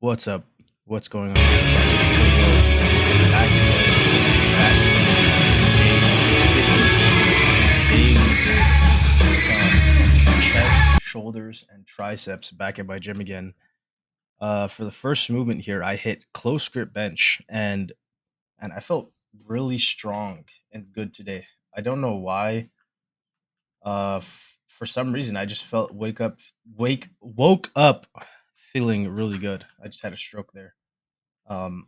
What's up? What's going on, guys? It's your boy Will back again at day 58. And today we did chest, shoulders, and triceps back at my gym again. For the first movement here, I hit close grip bench and I felt really strong and good today. I don't know why. For some reason, I just felt woke up feeling really good. I just had a stroke there. Um,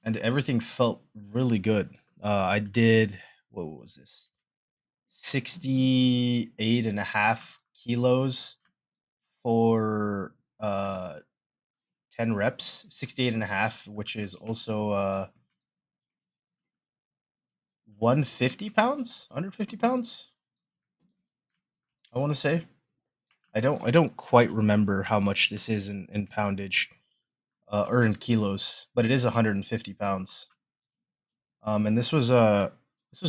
and everything felt really good. I did, what was this? 68 and a half kilos for 10 reps, 68 and a half, which is also 150 pounds, 150 pounds, I want to say. I don't quite remember how much this is in poundage or in kilos, but it is 150 pounds. And this was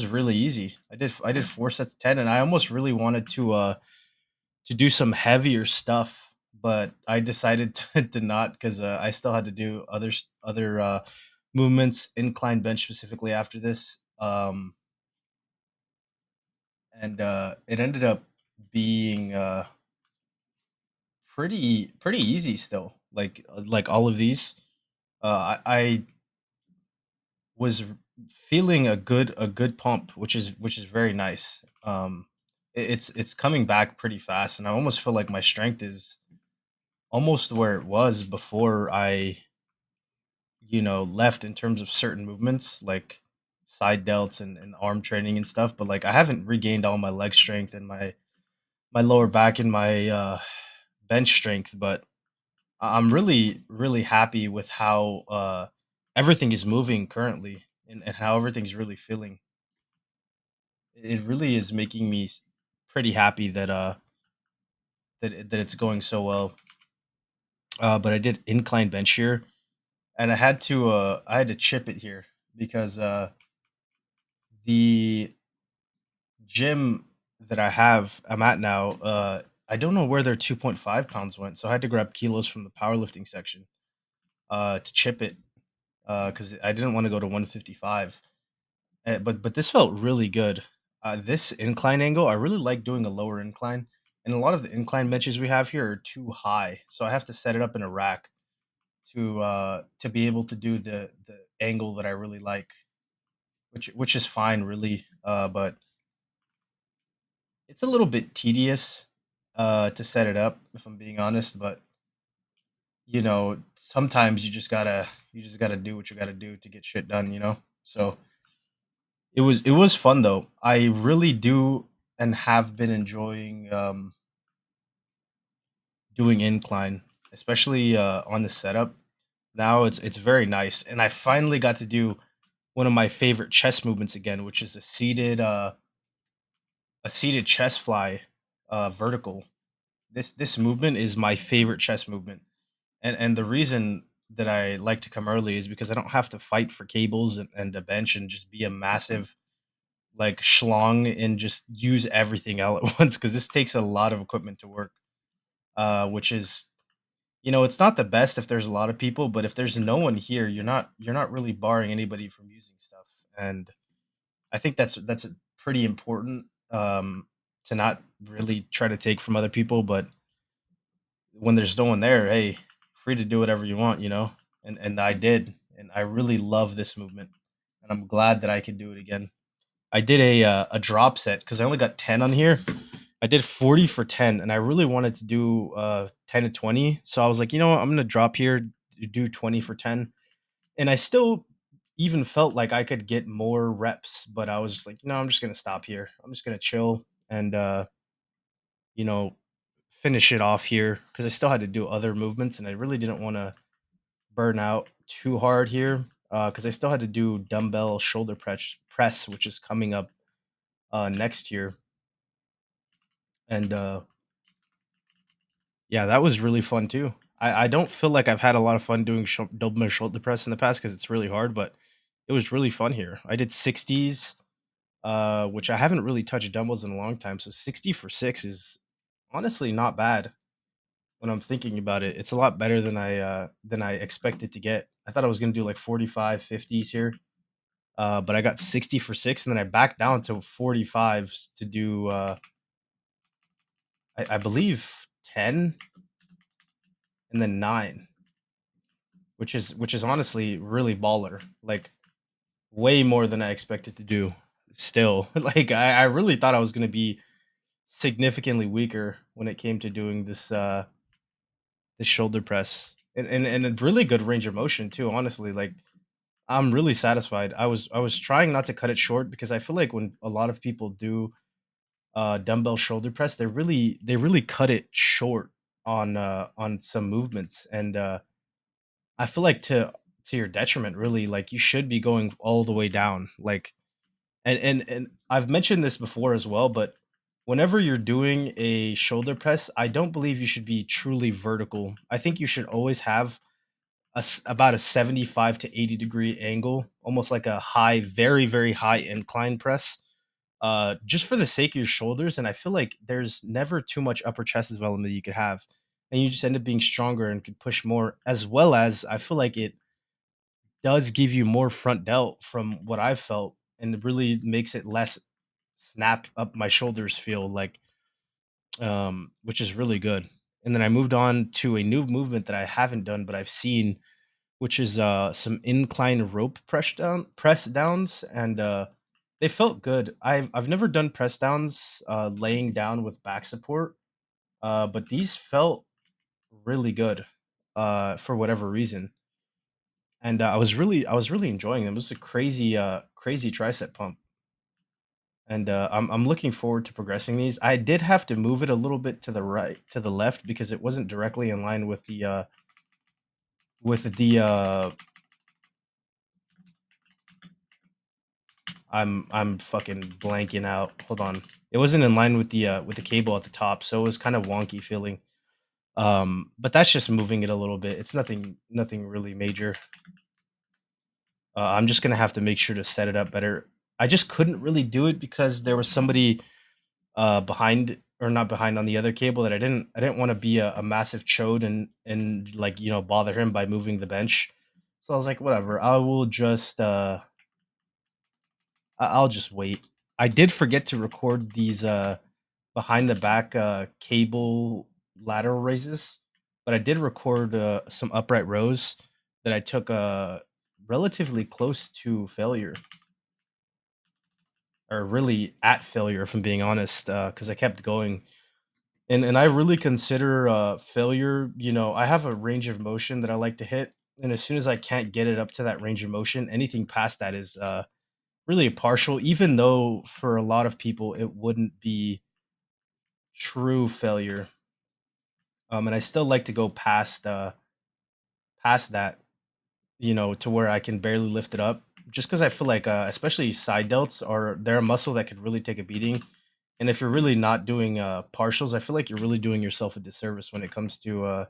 really easy. I did 4 sets of 10, and I almost really wanted to do some heavier stuff, but I decided to not because I still had to do other movements, incline bench specifically after this, and it ended up being pretty easy still. Like all of these, I was feeling a good pump, which is very nice. It's coming back pretty fast, and I almost feel like my strength is almost where it was before I left in terms of certain movements like side delts and arm training and stuff. But like I haven't regained all my leg strength and my lower back and my bench strength. But I'm really happy with how everything is moving currently and how everything's really feeling. It really is making me pretty happy that it's going so well. But I did incline bench here, and I had to chip it here because the gym that I'm at now, I don't know where their 2.5 pounds went, so I had to grab kilos from the powerlifting section to chip it because I didn't want to go to 155. But this felt really good. This incline angle, I really like doing a lower incline, and a lot of the incline benches we have here are too high, so I have to set it up in a rack to be able to do the angle that I really like, which is fine, really. But it's a little bit tedious to set it up, if I'm being honest. But sometimes you just gotta do what you gotta do to get shit done. So it was fun though. I really do and have been enjoying doing incline, especially on the setup. Now it's very nice, and I finally got to do one of my favorite chest movements again, which is a seated chest fly, vertical. This movement is my favorite chest movement, and the reason that I like to come early is because I don't have to fight for cables and a bench and just be a massive like schlong and just use everything all at once because this takes a lot of equipment to work. Which is it's not the best if there's a lot of people, but if there's no one here, you're not really barring anybody from using stuff. And I think that's pretty important, to not really try to take from other people, but when there's no one there, hey, free to do whatever you want. And I did, and I really love this movement, and I'm glad that I can do it again. I did a drop set because I only got 10 on here. I did 40 for 10, and I really wanted to do 10 to 20. So I was like, you know what, I'm gonna drop here, do 20 for 10, and I still even felt like I could get more reps, but I was just like, no, I'm just gonna stop here. I'm just gonna chill and you know finish it off here because I still had to do other movements, and I really didn't want to burn out too hard here because I still had to do dumbbell shoulder press, which is coming up next year. And yeah, that was really fun too. I don't feel like I've had a lot of fun doing dumbbell shoulder press in the past because it's really hard, but it was really fun here. I did 60s, which I haven't really touched dumbbells in a long time. So 60 for 6 is honestly not bad. when I'm thinking about it. It's a lot better than I expected to get. I thought I was gonna do like 45, 50s here. But I got 60 for six, and then I backed down to 45s to do I believe 10 and then 9, which is honestly really baller. Like way more than I expected to do still. Like I really thought I was gonna be significantly weaker when it came to doing this shoulder press. And a really good range of motion too, honestly. Like I'm really satisfied. I was trying not to cut it short because I feel like when a lot of people do dumbbell shoulder press, they really cut it short on some movements. And I feel like to your detriment, really. Like you should be going all the way down. Like and I've mentioned this before as well, but whenever you're doing a shoulder press, I don't believe you should be truly vertical. I think you should always have about a 75 to 80-degree angle, almost like a high, very, very high incline press, just for the sake of your shoulders. And I feel like there's never too much upper chest development that you could have. And you just end up being stronger and could push more, as well as I feel like it does give you more front delt from what I've felt, and it really makes it less snap up my shoulders feel like, which is really good. And then I moved on to a new movement that I haven't done, but I've seen, which is some incline rope press downs, and they felt good. I've never done press downs laying down with back support, but these felt really good for whatever reason. And I was really enjoying them. It was a crazy tricep pump. And I'm looking forward to progressing these. I did have to move it a little bit to the right, to the left, because it wasn't directly in line with the I'm fucking blanking out. Hold on. It wasn't in line with the cable at the top, so it was kind of wonky feeling. But that's just moving it a little bit. It's nothing really major. I'm just gonna have to make sure to set it up better. I just couldn't really do it because there was somebody behind, or not behind, on the other cable, that I didn't want to be a massive chode and like, bother him by moving the bench. So I was like, whatever. I'll just wait. I did forget to record these behind the back cable lateral raises, but I did record some upright rows that I took relatively close to failure, or really at failure, if I'm being honest, because I kept going. And I really consider failure. I have a range of motion that I like to hit, and as soon as I can't get it up to that range of motion, anything past that is really a partial, even though for a lot of people it wouldn't be true failure. And I still like to go past that, to where I can barely lift it up, just because I feel like, especially side delts, are they're a muscle that could really take a beating. And if you're really not doing partials, I feel like you're really doing yourself a disservice when it comes to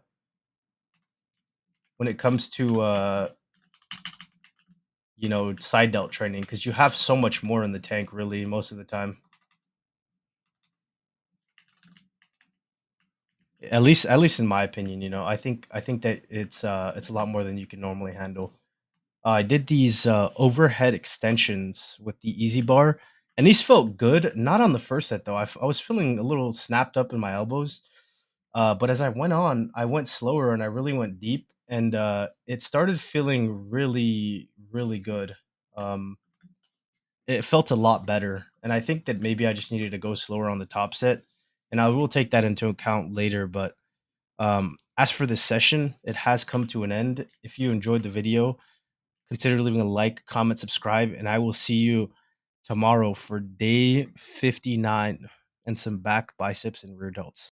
side delt training, because you have so much more in the tank, really, most of the time. At least in my opinion, I think that it's a lot more than you can normally handle. I did these overhead extensions with the easy bar, and these felt good. Not on the first set though. I was feeling a little snapped up in my elbows. But as I went on, I went slower and I really went deep, and it started feeling really, really good. Um, it felt a lot better, and I think that maybe I just needed to go slower on the top set, and I will take that into account later. But as for this session, it has come to an end. If you enjoyed the video, consider leaving a like, comment, subscribe, and I will see you tomorrow for day 59 and some back, biceps, and rear delts.